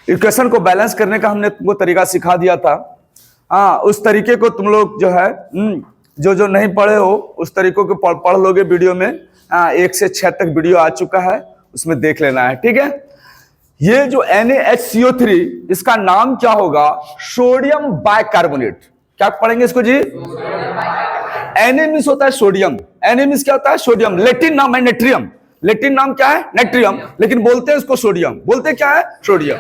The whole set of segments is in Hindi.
इक्वेशन को बैलेंस करने का हमने तुमको तरीका सिखा दिया था। हाँ, उस तरीके को तुम लोग जो है जो नहीं पढ़े हो उस तरीकों को पढ़ लोगे वीडियो में। 1 से 6 तक वीडियो आ चुका है, उसमें देख लेना है, ठीक है। ये जो NaHCO3 इसका नाम क्या होगा? Sodium bicarbonate. क्या पढ़ेंगे इसको जी? Na मीन्स होता है सोडियम। Na मीन्स क्या होता है? सोडियम। लेटिन नाम है नेट्रियम। लेटिन नाम क्या है? नेट्रियम, लेकिन बोलते हैं इसको सोडियम। बोलते क्या है? सोडियम।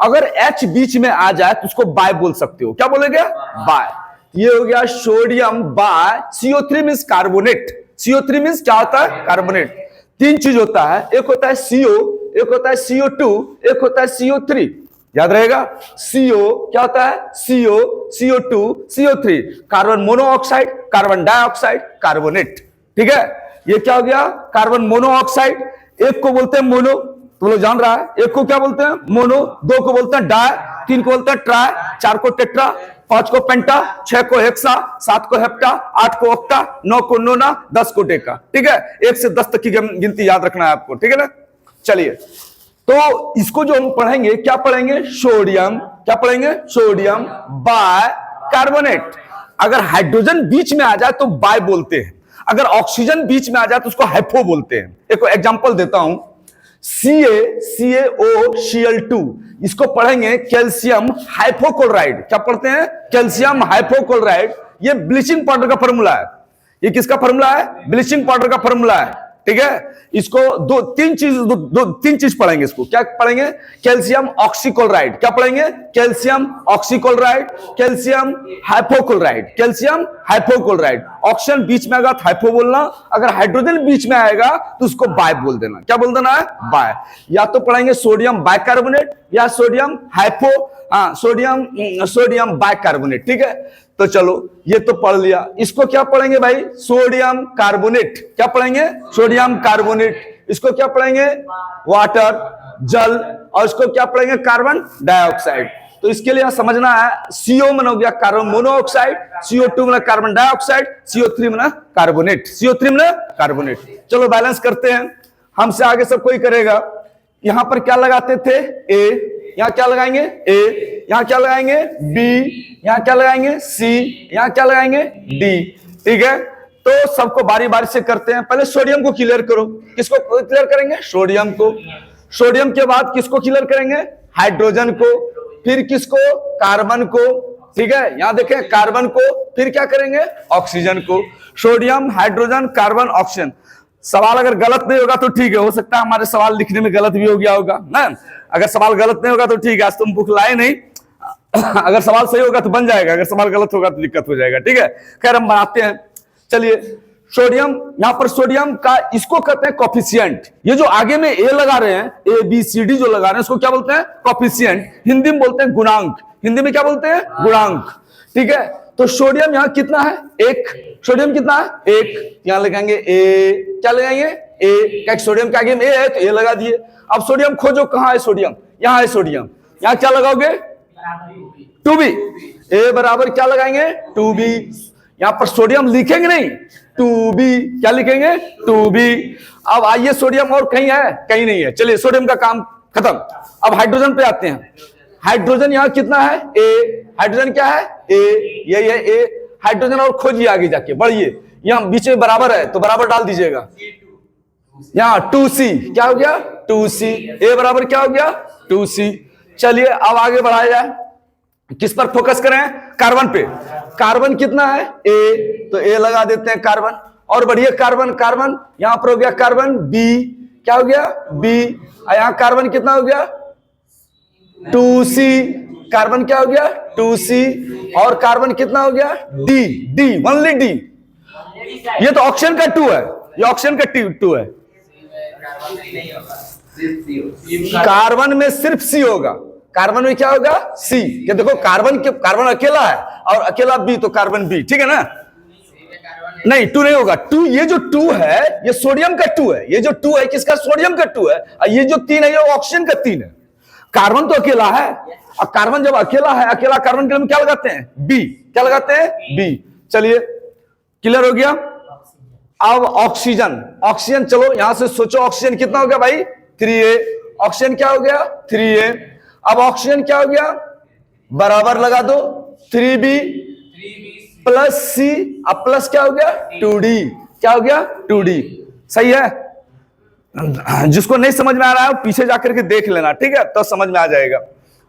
अगर H बीच में आ जाए तो उसको बाय बोल सकते हो। क्या बोलेंगे? बाय। ये हो गया sodium bi. CO3 means carbonate. CO3 means क्या होता है? कार्बोनेट। 3 चीज होता है, एक होता है CO, एक होता है CO2, एक होता है CO3। याद रहेगा? CO क्या होता है? CO, CO2, CO3। Carbon monoxide, carbon dioxide, carbonate. ठीक है, ये क्या हो गया? Carbon monoxide. एक को बोलते हैं मोनो, तुम लोग जान रहा है। एक को क्या बोलते हैं? मोनो। 2 को बोलते हैं डाय, 3 को बोलते हैं ट्राई, 4 को टेट्रा, 5 को पेंटा, 6 को हेक्सा, 7 को हेप्टा, 8 को ऑक्टा, 9 को नोना, 10 को डेका। ठीक है, 1 से 10 तक की गिनती याद रखना है आपको, ठीक है ना। चलिए, तो इसको जो हम पढ़ेंगे, क्या पढ़ेंगे? सोडियम। क्या पढ़ेंगे? Sodium bicarbonate. अगर हाइड्रोजन बीच में आ जाए तो बाय बोलते हैं, अगर ऑक्सीजन बीच में आ जाए तो उसको हाइपो बोलते हैं। एक एग्जांपल देता हूं, CaCO2, इसको पढ़ेंगे कैल्शियम हाइपोक्लोराइड। क्या पढ़ते हैं? Calcium hypochloride. ये ब्लीचिंग पाउडर का फॉर्मूला है। ये किसका फॉर्मूला है? ब्लीचिंग पाउडर का फॉर्मूला है, ठीक है। इसको तीन चीज पढ़ेंगे। इसको क्या पढ़ेंगे? Calcium oxychloride. क्या पढ़ेंगे? Calcium oxychloride, calcium hypochloride, calcium hypochloride. Oxygen बीच में आएगा तो हाइपो बोलना, अगर हाइड्रोजन बीच में आएगा तो उसको बाय बोल देना। क्या बोल देना है? बाय। या तो पढ़ेंगे सोडियम बाइकार्बोनेट या सोडियम हाइपो, सोडियम बाइकार्बोनेट, ठीक है। तो चलो, ये तो पढ़ लिया। इसको क्या पढ़ेंगे भाई? Sodium carbonate. क्या पढ़ेंगे? Sodium carbonate. इसको क्या पढ़ेंगे? वाटर, जल। और इसको क्या पढ़ेंगे? Carbon dioxide. तो इसके लिए समझना है, CO मन हो गया कार्बन मोनोऑक्साइड, CO2 मन कार्बन डाइऑक्साइड, CO3 मन कार्बोनेट, CO3 मन कार्बोनेट। चलो बैलेंस करते हैं, हमसे आगे सब कोई करेगा। यहां पर क्या लगाते थे? A। यहां क्या लगाएंगे? A। यहां क्या लगाएंगे? B। यहां क्या लगाएंगे? C। यहां क्या लगाएंगे? D। ठीक है, तो सबको बारी बारी से करते हैं। पहले सोडियम को क्लियर करो। किसको क्लियर करेंगे? सोडियम को। सोडियम के बाद किसको क्लियर करेंगे? हाइड्रोजन को। फिर किसको? कार्बन को। ठीक है, यहां देखें, कार्बन को। फिर क्या करेंगे? ऑक्सीजन को। Sodium, hydrogen, carbon, oxygen. सवाल अगर गलत नहीं होगा तो ठीक है, हो सकता है हमारे सवाल लिखने में गलत भी हो गया होगा ना। अगर सवाल गलत नहीं होगा तो ठीक है, आज तुम बुक लाए नहीं। अगर सवाल सही होगा तो बन जाएगा, अगर सवाल गलत होगा तो दिक्कत हो जाएगा, ठीक है। खैर, हम बनाते हैं। चलिए, सोडियम, यहां पर सोडियम का इसको कहते हैं कॉफिशिएंट। ये जो आगे में A लगा रहे हैं, ABCD जो लगा रहे हैं, इसको क्या बोलते हैं? कॉफिशिएंट। हिंदी में बोलते हैं गुणांक। हिंदी में क्या बोलते हैं? गुणांक। ठीक है, तो सोडियम यहां कितना है? 1। सोडियम कितना है? 1। यहां लगाएंगे A। क्या लगाएंगे? A। क्या सोडियम के आगे में A है तो A लगा दिए। अब सोडियम खोजो, कहां है सोडियम? यहां है सोडियम। यहां क्या लगाओगे? 2B। A बराबर क्या लगाएंगे? 2B। यहां पर सोडियम लिखेंगे नहीं, 2B। क्या लिखेंगे? 2B। अब आइए, सोडियम और कहीं है? कहीं नहीं है। चलिए, सोडियम का काम खत्म। अब हाइड्रोजन पे आते हैं। हाइड्रोजन यहां कितना है? A। हाइड्रोजन क्या है? A। यही है A। हाइड्रोजन और खोजिए, आगे जाके बढ़िए। यहां बीच में बराबर है तो बराबर डाल दीजिएगा। यहां 2C। क्या हो गया? 2C। A बराबर क्या हो गया? 2C। चलिए, अब आगे बढ़ाया जाए। किस पर फोकस करें? कार्बन पे। कार्बन कितना है? A। तो A लगा देते हैं कार्बन। और बढ़िया, कार्बन, कार्बन यहां पर हो गया कार्बन B। क्या हो गया? B। यहां कार्बन कितना हो गया? 2C। कार्बन क्या हो गया? 2C। और कार्बन कितना हो गया? D। D, only D। ये तो ऑक्सीजन का 2 है, ये ऑक्सीजन का 2 है। कार्बन में सिर्फ C होगा। कार्बन में क्या होगा? C। ये देखो, कार्बन अकेला है और अकेला B, तो कार्बन B, ठीक है ना। नहीं, 2 नहीं होगा। 2, ये जो 2 है ये सोडियम का 2 है। ये जो 2 है किसका? सोडियम का 2 है। और ये जो 3 है ये ऑक्सीजन का 3 है। कार्बन तो अकेला है, और कार्बन जब अकेला है, अकेला कार्बन के लिए क्या लगाते हैं? B। क्या लगाते हैं? B। चलिए, क्लियर हो गया। अब ऑक्सीजन, ऑक्सीजन, चलो यहां से सोचो, ऑक्सीजन कितना हो गया भाई? 3A। ऑक्सीजन क्या हो गया 3A। अब ऑक्सीजन क्या हो गया, बराबर लगा दो 3B प्लस C, अब प्लस क्या हो गया 2D, क्या हो गया 2D। सही है, जिसको नहीं समझ में आ रहा है वो पीछे जाकर के देख लेना, ठीक है, तो समझ में आ जाएगा।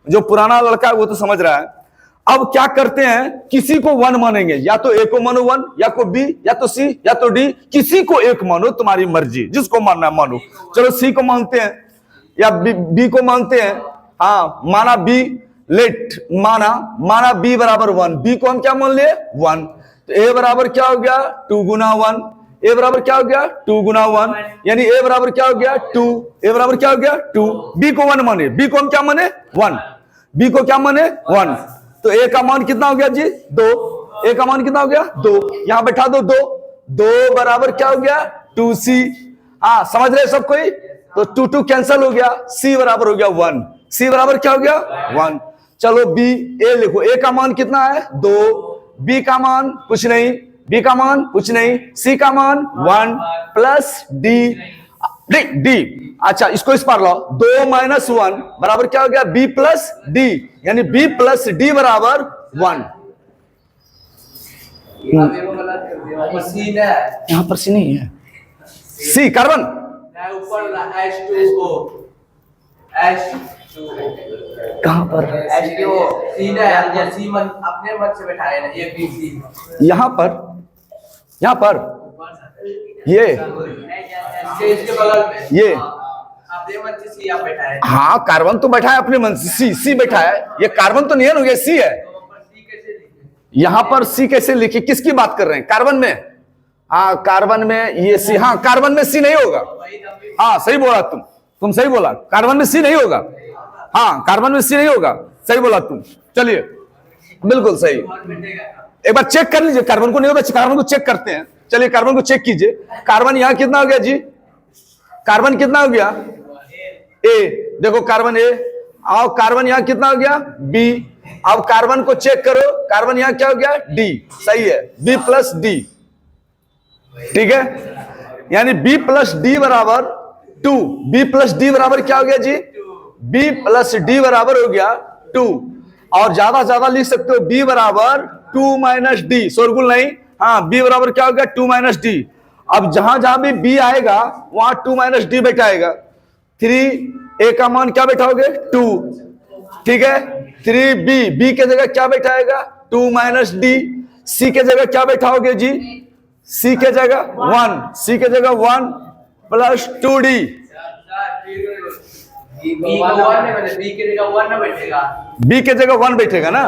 जो पुराना लड़का है वो तो समझ रहा है। अब क्या करते हैं, किसी को 1 मानेंगे, या तो A को मानो 1, या को B, या तो C, या तो D, किसी को एक मानो, तुम्हारी मर्जी, जिसको मानना है मानो। चलो C को मानते हैं या B को मानते हैं। हाँ, माना B, लेट माना B बराबर 1, B को हम क्या मान लिए 1, तो A बराबर क्या हो गया 2 गुना 1, A बराबर क्या हो गया 2 गुना 1, यानी A बराबर क्या हो गया 2, A बराबर क्या हो गया 2। B को 1 माने, B को हम क्या माने 1, B को क्या माने 1, तो A का मान कितना हो गया जी 2, A का मान कितना हो गया 2, यहां बैठा दो 2 बराबर क्या हो गया 2C। हाँ, समझ रहे सब कोई, तो 2 कैंसिल हो गया, C बराबर हो गया 1, C बराबर क्या हो गया 1। चलो B, A लिखो, A का मान कितना है 2, B का मान कुछ नहीं, B का मान कुछ नहीं, C का मान 1 प्लस D, नहीं D, अच्छा इसको इस पार लाओ, 2 माइनस 1 बराबर क्या हो गया B प्लस D, यानी B प्लस D बराबर 1। यहां पर C नहीं है, C कार्बन कहां पर अपने मत से बैठाए ना, यहां पर ये इसके बगल में ये अपने मत से सी आप बैठाए। हाँ, कार्बन तो बैठा है अपने मन से, सी बैठा है, ये कार्बन तो नहीं है ना, ये सी है। यहां पर सी कैसे लिखे, किसकी बात कर रहे हैं, कार्बन में? हाँ, कार्बन में ये सी, हाँ कार्बन में सी नहीं होगा। हाँ सही बोला तुम सही बोला, कार्बन में सी नहीं होगा। हाँ, कार्बन में सी नहीं होगा, सही बोला तुम। चलिए बिल्कुल सही, एक बार चेक कर लीजिए, कार्बन को नहीं होगा, कार्बन को चेक करते हैं। चलिए कार्बन को चेक कीजिए, कार्बन यहां कितना हो गया जी, कार्बन कितना हो गया A, देखो कार्बन A, और कार्बन यहां कितना हो गया B, अब कार्बन को चेक करो, कार्बन यहां क्या हो गया D, सही है, B प्लस D, ठीक है, यानी B प्लस D बराबर 2, B प्लस D बराबर क्या हो गया जी, B प्लस D बराबर हो गया 2, और ज्यादा लिख सकते हो B बराबर 2 माइनस D, शोरगुल नहीं। हाँ, B बराबर क्या हो गया 2 माइनस D, अब जहां भी B आएगा वहां 2 माइनस D बैठाएगा, 3A का मान क्या बैठाओगे 2, ठीक है, 3B, B के जगह क्या बैठाएगा 2 माइनस D, C के जगह क्या बैठाओगे जी, C के जगह 1, C के जगह 1 प्लस 2D, बी के जगह 1 ना बैठेगा, B के जगह 1 बैठेगा ना,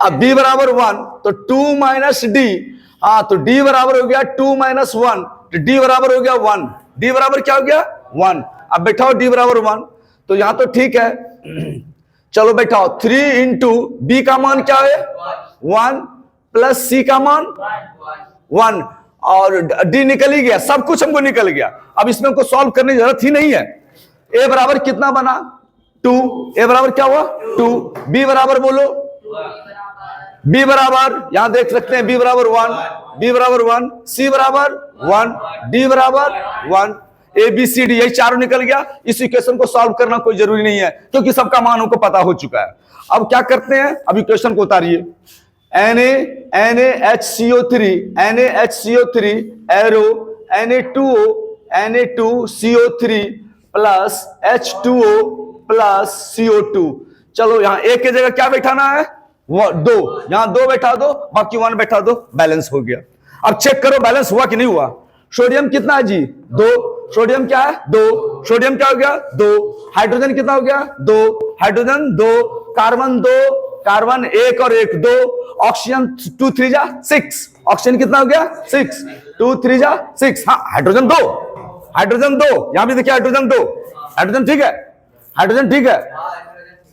अब B बराबर 1 तो 2 माइनस D, हाँ तो D बराबर हो गया 2 माइनस 1, तो D बराबर हो गया 1, D बराबर क्या हो गया 1, अब बैठाओ D बराबर 1, तो यहां तो ठीक है। चलो बैठाओ, 3 इंटू B का मान क्या है 1 प्लस C का मान 1, और D निकल ही गया, सब कुछ हमको निकल गया, अब इसमें हमको सॉल्व करने की जरूरत ही नहीं है। A बराबर कितना बना 2, A बराबर क्या हुआ 2, B बराबर बोलो, B बराबर यहां देख सकते हैं B बराबर 1, B बराबर 1, C बराबर 1, D बराबर 1, A B C D, यही चारों निकल गया। इस इक्वेशन को सॉल्व करना कोई जरूरी नहीं है, क्योंकि सबका मान हमको पता हो चुका है। अब क्या करते हैं, अब इक्वेशन को उतारिए, NaHCO3 arrow Na2CO3 plus H2O plus CO2। चलो यहां A के जगह क्या बैठाना है 2, यहां 2 बैठा दो, बाकी 1 बैठा दो, बैलेंस हो गया। अब चेक करो बैलेंस हुआ कि नहीं हुआ। सोडियम कितना है जी 2, सोडियम क्या है 2, सोडियम क्या हो गया 2, हाइड्रोजन कितना हो गया 2, हाइड्रोजन 2, कार्बन 2, कार्बन 1 और 1 2, ऑक्सीजन 2 3 जा 6, ऑक्सीजन कितना हो गया 6, 2 3 जा 6, हाँ हाइड्रोजन 2, हाइड्रोजन 2, यहां भी देखिए हाइड्रोजन 2, हाइड्रोजन ठीक है, हाइड्रोजन ठीक है।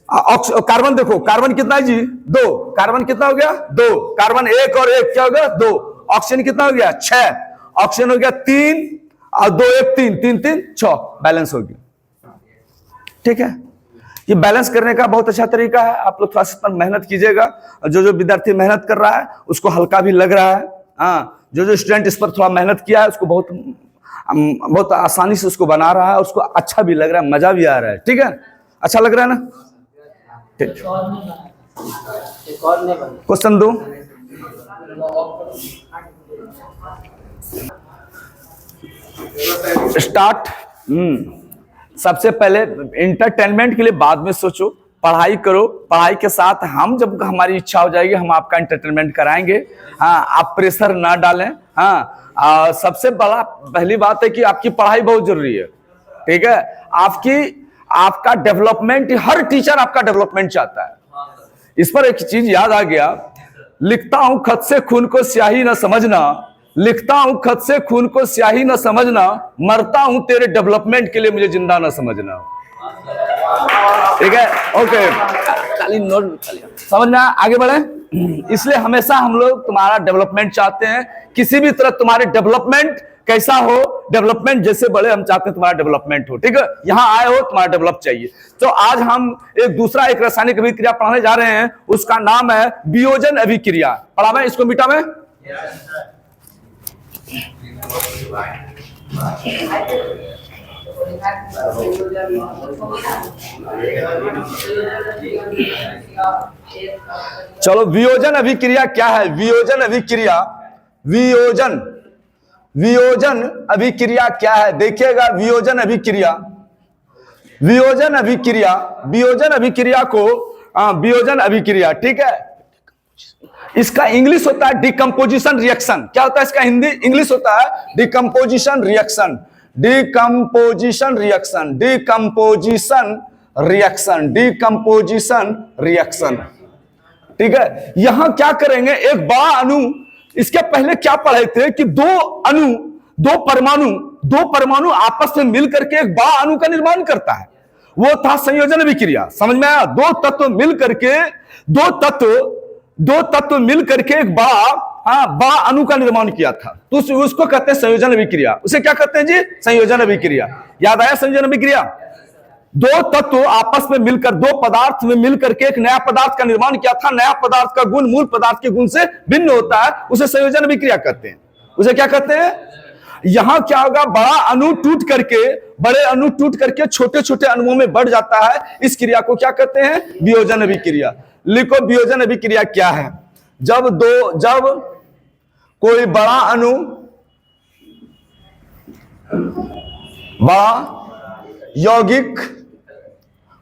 कार्बन देखो, कार्बन कितना है जी 2, कार्बन कितना हो गया 2, कार्बन 1 और 1 क्या हो गया 2, ऑक्सीजन कितना हो गया 6, ऑक्सीजन हो गया 3 और 2 1 3 3 3 6, बैलेंस हो गया। ठीक है, ये बैलेंस करने का बहुत अच्छा तरीका है, आप लोग थोड़ा सा मेहनत कीजिएगा। जो विद्यार्थी मेहनत कर रहा है उसको हल्का भी लग रहा है, हाँ जो स्टूडेंट इस पर थोड़ा मेहनत किया है उसको बहुत बहुत आसानी से उसको बना रहा है, उसको अच्छा भी लग रहा है, मजा भी आ रहा है। ठीक है, अच्छा लग रहा है ना? ठीक, क्वेश्चन 2 स्टार्ट। सबसे पहले इंटरटेनमेंट के लिए बाद में सोचो, पढ़ाई करो, पढ़ाई के साथ हम जब हमारी इच्छा हो जाएगी हम आपका इंटरटेनमेंट कराएंगे। हाँ, आप प्रेशर ना डालें। हाँ, सबसे बड़ा पहली बात है कि आपकी पढ़ाई बहुत जरूरी है। ठीक है, आपका डेवलपमेंट, हर टीचर आपका डेवलपमेंट चाहता है। इस पर एक चीज याद आ गया, लिखता हूं खत से खून को स्याही न समझना, लिखता हूं खत से खून को स्याही न समझना, मरता हूं तेरे डेवलपमेंट के लिए मुझे जिंदा न समझना। ठीक है, ओके, खाली नोट समझना, आगे बढ़े। इसलिए हमेशा हम लोग तुम्हारा डेवलपमेंट चाहते हैं, किसी भी तरह तुम्हारे डेवलपमेंट कैसा हो, डेवलपमेंट जैसे बढ़े हम चाहते हैं तुम्हारा डेवलपमेंट हो। ठीक है, यहां आए हो तुम्हारा डेवलप चाहिए। तो आज हम एक रासायनिक अभिक्रिया पढ़ाने जा रहे हैं, उसका नाम है वियोजन अभिक्रिया। पढ़ा मैं इसको बेटा में? चलो, वियोजन अभिक्रिया क्या है? वियोजन अभिक्रिया, वियोजन अभिक्रिया क्या है? देखिएगा, वियोजन अभिक्रिया को वियोजन अभिक्रिया, ठीक है, इसका इंग्लिश होता है डिकम्पोजिशन रिएक्शन। क्या होता है इसका हिंदी? इंग्लिश होता है डिकम्पोजिशन रिएक्शन। ठीक है, यहां क्या करेंगे, एक बड़ा अणु, इसके पहले क्या पढ़े थे कि दो परमाणु आपस में मिलकर के एक बड़ा अणु का निर्माण करता है, वो था संयोजन अभिक्रिया। समझ में आया? दो तत्व मिल करके एक बड़ा अणु का निर्माण किया था, तो उसको कहते हैं संयोजन अभिक्रिया। उसे क्या कहते हैं जी? संयोजन अभिक्रिया। याद आया संयोजन अभिक्रिया? दो तत्व आपस में मिलकर, दो पदार्थ में मिलकर के एक नया पदार्थ का निर्माण किया था। नया पदार्थ का गुण मूल पदार्थ के गुण से भिन्न होता है, उसे संयोजन अभिक्रिया कहते हैं। उसे क्या कहते हैं? यहां क्या होगा, बड़े अणु टूट करके छोटे छोटे अणुओं में बढ़ जाता है। इस क्रिया को क्या कहते हैं? वियोजन अभिक्रिया। लिखो, वियोजन अभिक्रिया क्या है? जब कोई बड़ा अणु,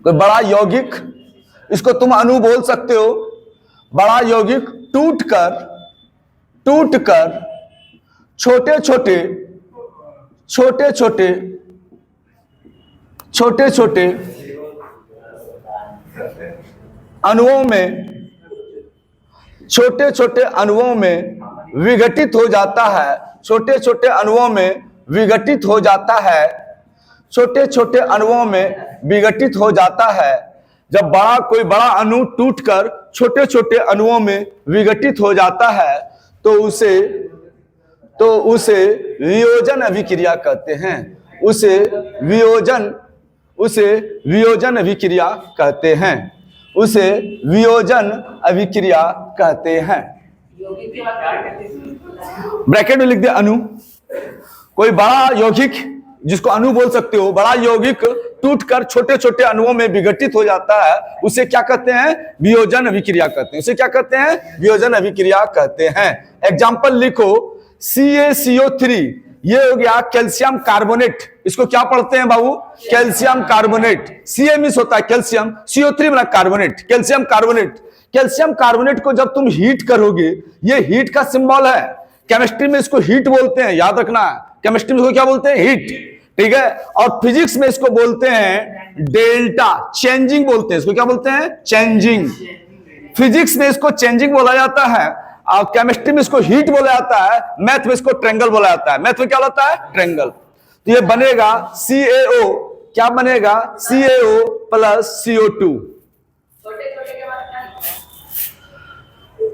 कोई बड़ा यौगिक, इसको तुम अणु बोल सकते हो, बड़ा यौगिक टूट कर छोटे छोटे अणुओं में विघटित हो जाता है। छोटे छोटे अणुओं में विघटित हो जाता है। जब कोई बड़ा अणु टूटकर छोटे छोटे अणुओं में विघटित हो जाता है तो उसे वियोजन अभिक्रिया कहते हैं। उसे वियोजन अभिक्रिया कहते हैं। ब्रैकेट में लिख दे अणु। कोई बड़ा यौगिक, जिसको अणु बोल सकते हो, बड़ा यौगिक टूटकर छोटे छोटे अणुओं में विघटित हो जाता है, उसे क्या कहते हैं? वियोजन अभिक्रिया कहते हैं। उसे क्या कहते हैं? वियोजन अभिक्रिया कहते हैं। एग्जांपल लिखो, CaCO3, ये हो गया कैल्शियम कार्बोनेट। इसको क्या पढ़ते हैं बाबू? Calcium carbonate. CaMis होता है कैल्शियम, CO3 बना carbonate, calcium carbonate. Calcium carbonate को जब तुम हीट करोगे, ये हीट का सिंबल है। केमिस्ट्री में इसको हीट बोलते हैं, याद रखना। केमिस्ट्री में इसको क्या बोलते हैं? हीट। ठीक है, और फिजिक्स में इसको बोलते हैं डेल्टा, चेंजिंग बोलते हैं। इसको क्या बोलते हैं? चेंजिंग। फिजिक्स में इसको चेंजिंग बोला जाता है, और केमिस्ट्री में इसको हीट बोला जाता है, मैथ में इसको ट्रेंगल बोला जाता है। मैथ में क्या होता है? ट्रेंगल। तो ये बनेगा CaO, क्या बनेगा? CaO plus CO2।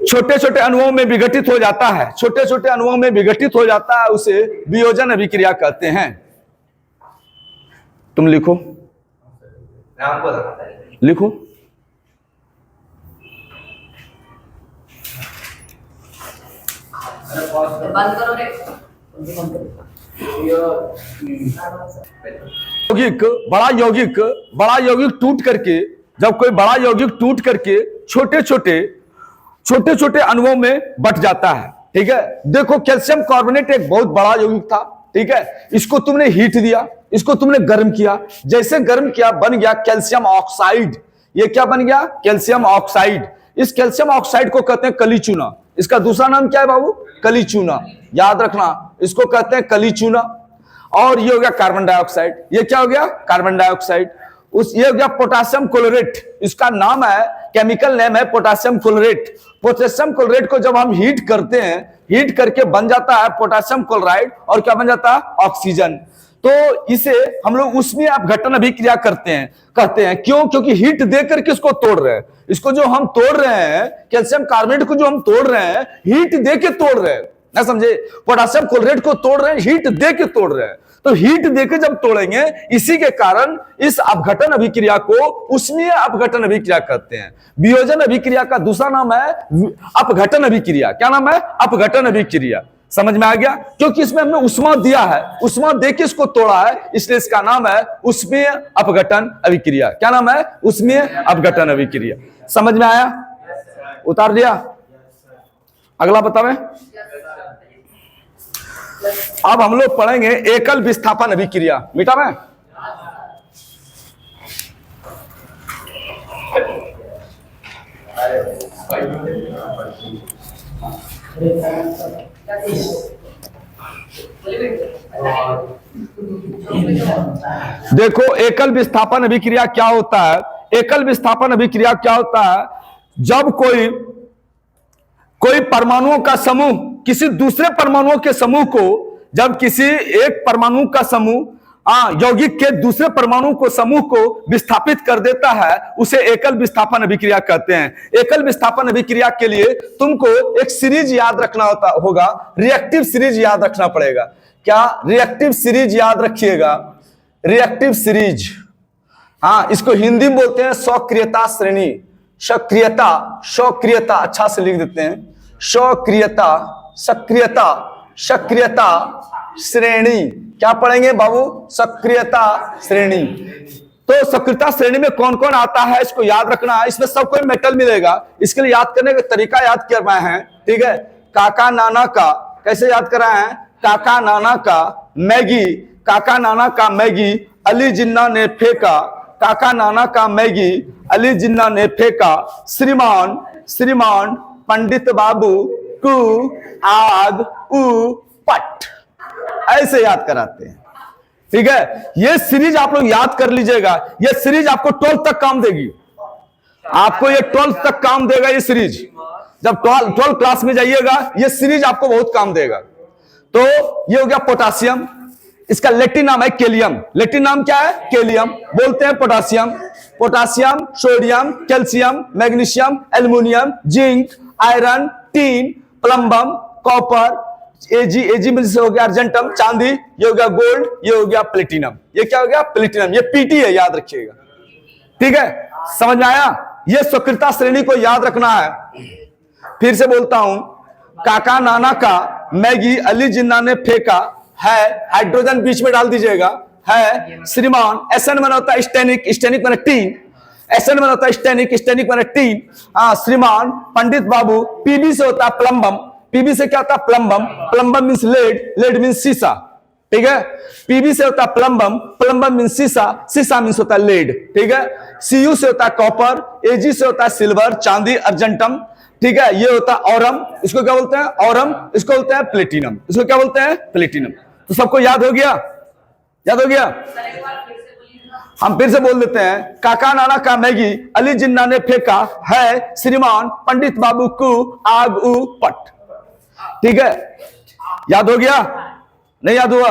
छोटे छोटे अणुओं में विघटित हो जाता है, छोटे छोटे अणुओं में विघटित हो जाता है, उसे वियोजन अभिक्रिया कहते हैं। तुम लिखो, लिखो। बंद करो रे। बड़ा यौगिक टूट करके, जब कोई बड़ा यौगिक टूट करके छोटे छोटे अणुओं में बट जाता है, ठीक है। देखो कैल्शियम कार्बोनेट एक बहुत बड़ा यौगिक था, ठीक है। इसको तुमने हीट दिया, इसको तुमने गर्म किया, जैसे गर्म किया बन गया कैल्शियम ऑक्साइड। ये क्या बन गया? Calcium oxide. इस कैल्शियम ऑक्साइड को कहते हैं कलीचूना। इसका दूसरा नाम क्या है बाबू? कलीचूना। याद रखना, इसको कहते हैं कलीचूना। और ये हो गया कार्बन डाइऑक्साइड। ये क्या हो गया? Carbon dioxide. ये हो गया पोटेशियम क्लोरेट। इसका नाम है, केमिकल नेम है पोटेशियम क्लोरेट। पोटेशियम क्लोरेट को जब हम हीट करते हैं, हीट करके बन जाता है पोटेशियम क्लोराइड, और क्या बन जाता है? ऑक्सीजन। तो इसे हम लोग उसमें अपघटन अभिक्रिया कहते हैं। क्यों? क्योंकि हीट दे करके इसको तोड़ रहे हैं। इसको जो हम तोड़ रहे हैं, कैल्शियम कार्बोनेट को जो हम तोड़ रहे हैं, हीट दे के तोड़ रहे हैं, ना समझे? पोटेशियम क्लोराइड को तोड़ रहे हैं, हीट दे के तोड़ रहे हैं। तो हीट देके जब तोड़ेंगे, इसी के कारण इस अपघटन अभिक्रिया को उष्मीय अपघटन अभिक्रिया कहते हैं। वियोजन अभिक्रिया का दूसरा नाम है अपघटन अभिक्रिया। क्या नाम है? अपघटन अभिक्रिया। समझ में आ गया? क्योंकि इसमें हमने उष्मा दिया है, उष्मा देके इसको तोड़ा है, इसलिए इसका नाम है उष्मीय अपघटन अभिक्रिया। क्या नाम है? उष्मीय अपघटन अभिक्रिया। समझ में आया? उतार दिया? अगला बतावे। अब हम लोग पढ़ेंगे एकल विस्थापन अभिक्रिया। मीठा में देखो एकल विस्थापन अभिक्रिया क्या होता है। एकल विस्थापन अभिक्रिया क्या होता है? जब कोई परमाणुओं का समूह किसी दूसरे परमाणुओं के समूह को, जब किसी एक परमाणु का समूह यौगिक के दूसरे परमाणु को समूह को विस्थापित कर देता है, उसे एकल विस्थापन अभिक्रिया कहते हैं। एकल विस्थापन अभिक्रिया के लिए तुमको एक सीरीज याद रखना होगा, रिएक्टिव सीरीज याद रखना पड़ेगा। क्या? रिएक्टिव सीरीज याद रखिएगा, रिएक्टिव सीरीज। इसको हिंदी में बोलते हैं सक्रियता श्रेणी। सक्रियता अच्छा से लिख देते हैं। सक्रियता श्रेणी। क्या पढ़ेंगे बाबू? सक्रियता श्रेणी। तो सक्रियता श्रेणी में कौन कौन आता है, इसको याद रखना है। इसमें सब कोई मेटल मिलेगा। इसके लिए याद करने का तरीका याद करवाए हैं, ठीक है। काका नाना का कैसे याद कराए हैं? काका नाना का मैगी, काका नाना का मैगी अली जिन्ना ने फेंका, काका नाना का मैगी अली जिन्ना ने फेंका, श्रीमान पंडित बाबू कु आग उ पट। ऐसे याद कराते हैं, ठीक है। ये सीरीज आप लोग याद कर लीजिएगा। ये सीरीज आपको 12th तक काम देगी। आपको ये 12th तक काम देगा ये सीरीज। जब 12th क्लास में जाइएगा, ये सीरीज आपको बहुत काम देगा। तो ये हो गया पोटासियम। इसका लैटिन नाम है केलियम। लैटिन नाम क्या है? केलियम। बोलते हैं potassium. Potassium, sodium, calcium, magnesium, aluminium, zinc, iron, tin, plumbum, copper, AG में से हो गया अर्जेंटम, चांदी। ये हो गया गोल्ड, ये हो गया प्लेटिनम। ये क्या हो गया? प्लेटिनम। ये पीटी है, याद रखिएगा, ठीक है। समझ में आया? ये सक्रियता श्रेणी को याद रखना है। फिर से बोलता हूं, काका नाना का मैगी अली जिन्ना ने फेंका है, हाइड्रोजन बीच में डाल दीजिएगा, है श्रीमान। एसएन में होता है स्टेनिक, स्टेनिक में टीन। एसएन में होता है स्टेनिक, स्टेनिक में टीन। श्रीमान पंडित बाबू। पीबी से होता है प्लम्बम। पीबी से क्या होता है? Plumbum. Plumbum means lead, lead means सीसा, ठीक है। पीबी से होता है प्लम्बम, प्लम्बम मीन्स सीसा, सीसा मीन्स होता है लेड, ठीक है। सीयू से होता है कॉपर, एजी से होता है सिल्वर, चांदी, अर्जेंटम, ठीक है। ये होता है औरम। इसको क्या बोलते हैं? औरम। इसको बोलते हैं प्लेटिनम। इसको क्या बोलते हैं? प्लेटिनम। तो सबको याद हो गया? याद हो गया? हम फिर से बोल देते हैं, काका नाना का मैगी अली जिन्ना ने फेंका है, श्रीमान पंडित बाबू को आग उ पट। ठीक है, याद हो गया? नहीं याद हुआ?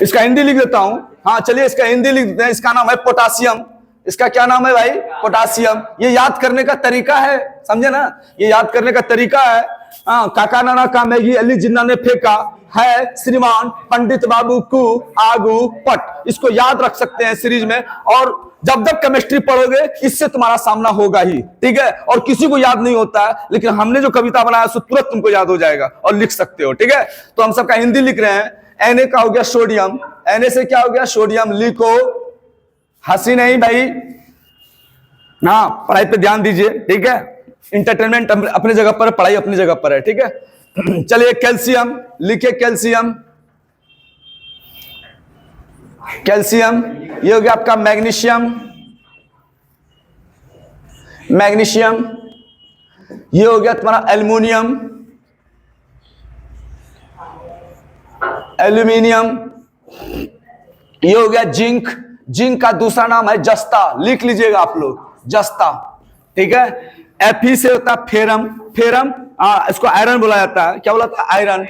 इसका हिंदी लिख देता हूं। हाँ चलिए, इसका हिंदी लिख देते हैं। इसका नाम है पोटासियम। इसका क्या नाम है भाई? पोटासियम। ये याद करने का तरीका है, समझे ना? ये याद करने का तरीका है। काका नाना का मैगी अली जिन्ना ने फेंका है, श्रीमान पंडित बाबू को आगू पट। इसको याद रख सकते हैं सीरीज में। और जब जब केमिस्ट्री पढ़ोगे इससे तुम्हारा सामना होगा ही, ठीक है। और किसी को याद नहीं होता है, लेकिन हमने जो कविता बनाया उसको तुरंत तुमको याद हो जाएगा और लिख सकते हो, ठीक है। तो हम सबका हिंदी लिख रहे हैं। Na का हो गया सोडियम, Na से क्या हो गया सोडियम, लिखो। हंसी नहीं भाई, हाँ पढ़ाई पे ध्यान दीजिए, ठीक है। इंटरटेनमेंट अपनी जगह पर, पढ़ाई अपनी जगह पर है, ठीक है। चलिए कैल्शियम लिखिए, कैल्शियम, कैल्शियम। ये हो गया आपका मैग्नीशियम, मैग्नीशियम। ये हो गया तुम्हारा एल्युमिनियम, एल्यूमिनियम। ये हो गया जिंक, जिंक का दूसरा नाम है जस्ता, लिख लीजिएगा आप लोग, जस्ता, ठीक है। Fe से होता है फेरम, फेरम इसको आयरन बोला जाता है। क्या बोला जाता है? आयरन,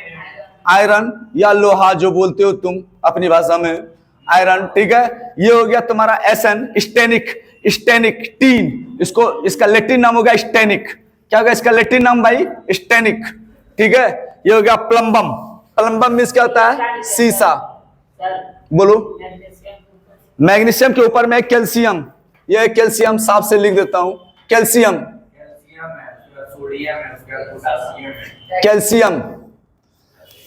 आयरन या लोहा जो बोलते हो तुम अपनी भाषा में, आयरन, ठीक है। ये हो गया तुम्हारा Sn, स्टेनिक, स्टेनिक टीन, इसको इसका लैटिन नाम हो गया स्टेनिक। क्या होगा इसका लैटिन नाम भाई? स्टेनिक, ठीक है। ये हो गया प्लम्बम, प्लम्बम मींस क्या होता है? सीसा। बोलो। मैग्नीशियम के ऊपर में कैल्शियम, ये कैल्शियम साफ से लिख देता हूं, कैल्शियम, कैल्शियम।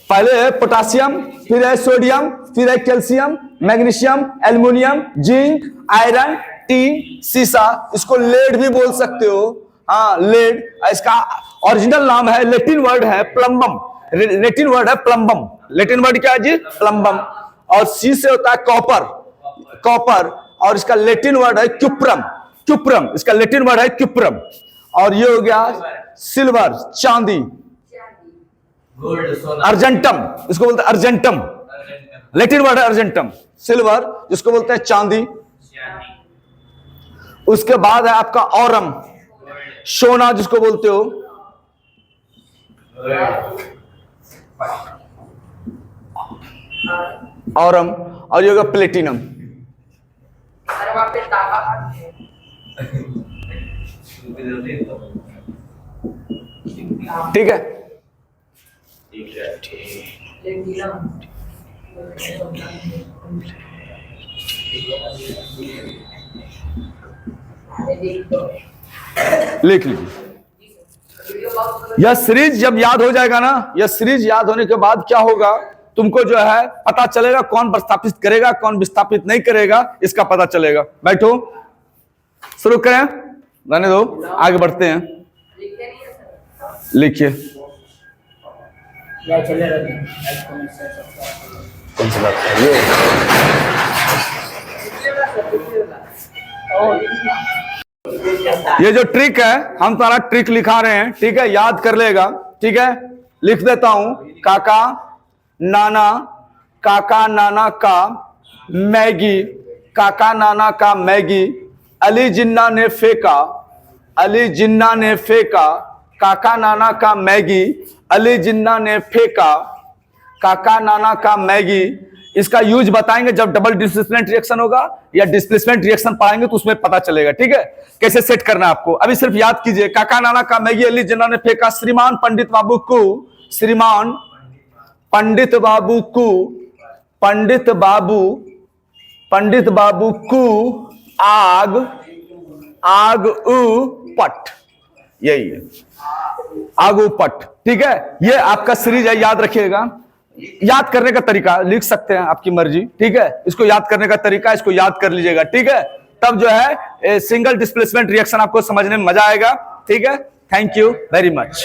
पहले है पोटासियम, फिर है सोडियम, फिर है calcium, magnesium, aluminium, zinc, iron, tin, सीसा। इसको लेड भी बोल सकते हो, हाँ लेड। इसका ओरिजिनल नाम है, लैटिन वर्ड है प्लम्बम, लैटिन वर्ड है प्लम्बम। लैटिन वर्ड क्या है जी? प्लम्बम। और सी से होता है कॉपर, कॉपर। और इसका लैटिन वर्ड है क्यूप्रम, क्यूप्रम, इसका लैटिन वर्ड है क्यूप्रम। और ये हो गया सिल्वर, चांदी, अर्जेंटम, इसको बोलते हैं अर्जेंटम, लैटिन वर्ड है अर्जेंटम। सिल्वर जिसको बोलते हैं चांदी। उसके बाद है आपका औरम, सोना जिसको बोलते हो, औरम। और ये होगा प्लेटिनम। ठीक है, लिख लीजिए। यह सीरीज जब याद हो जाएगा ना, यह सीरीज याद होने के बाद क्या होगा, तुमको जो है पता चलेगा कौन प्रस्तापित करेगा, कौन विस्थापित नहीं करेगा, इसका पता चलेगा। बैठो, शुरू करें, रहने दो, आगे बढ़ते हैं। लिखिए। ये जो ट्रिक है, हम सारा ट्रिक लिखा रहे हैं, ठीक है, याद कर लेगा, ठीक है। लिख देता हूं, काका नाना, काका नाना का मैगी, काका नाना का मैगी, अली जिन्ना ने फेंका, अली जिन्ना ने फेंका, काका नाना का मैगी, अली जिन्ना ने फेंका, काका नाना का मैगी। इसका यूज बताएंगे जब डबल डिस्प्लेसमेंट रिएक्शन होगा या डिस्प्लेसमेंट रिएक्शन पाएंगे तो उसमें पता चलेगा, ठीक है, कैसे सेट करना है आपको। अभी सिर्फ याद कीजिए, काका नाना का मैगी, अली जिन्ना ने फेंका, श्रीमान पंडित बाबू को, श्रीमान पंडित बाबू को, पंडित बाबू, पंडित बाबू को आग, आग उ पट, यही है, आग उ पट, ठीक है। ये आपका सीरीज है, याद रखिएगा। याद करने का तरीका लिख सकते हैं, आपकी मर्जी, ठीक है। इसको याद करने का तरीका, इसको याद कर लीजिएगा, ठीक है। तब जो है सिंगल डिस्प्लेसमेंट रिएक्शन आपको समझने में मजा आएगा, ठीक है। Thank you very much.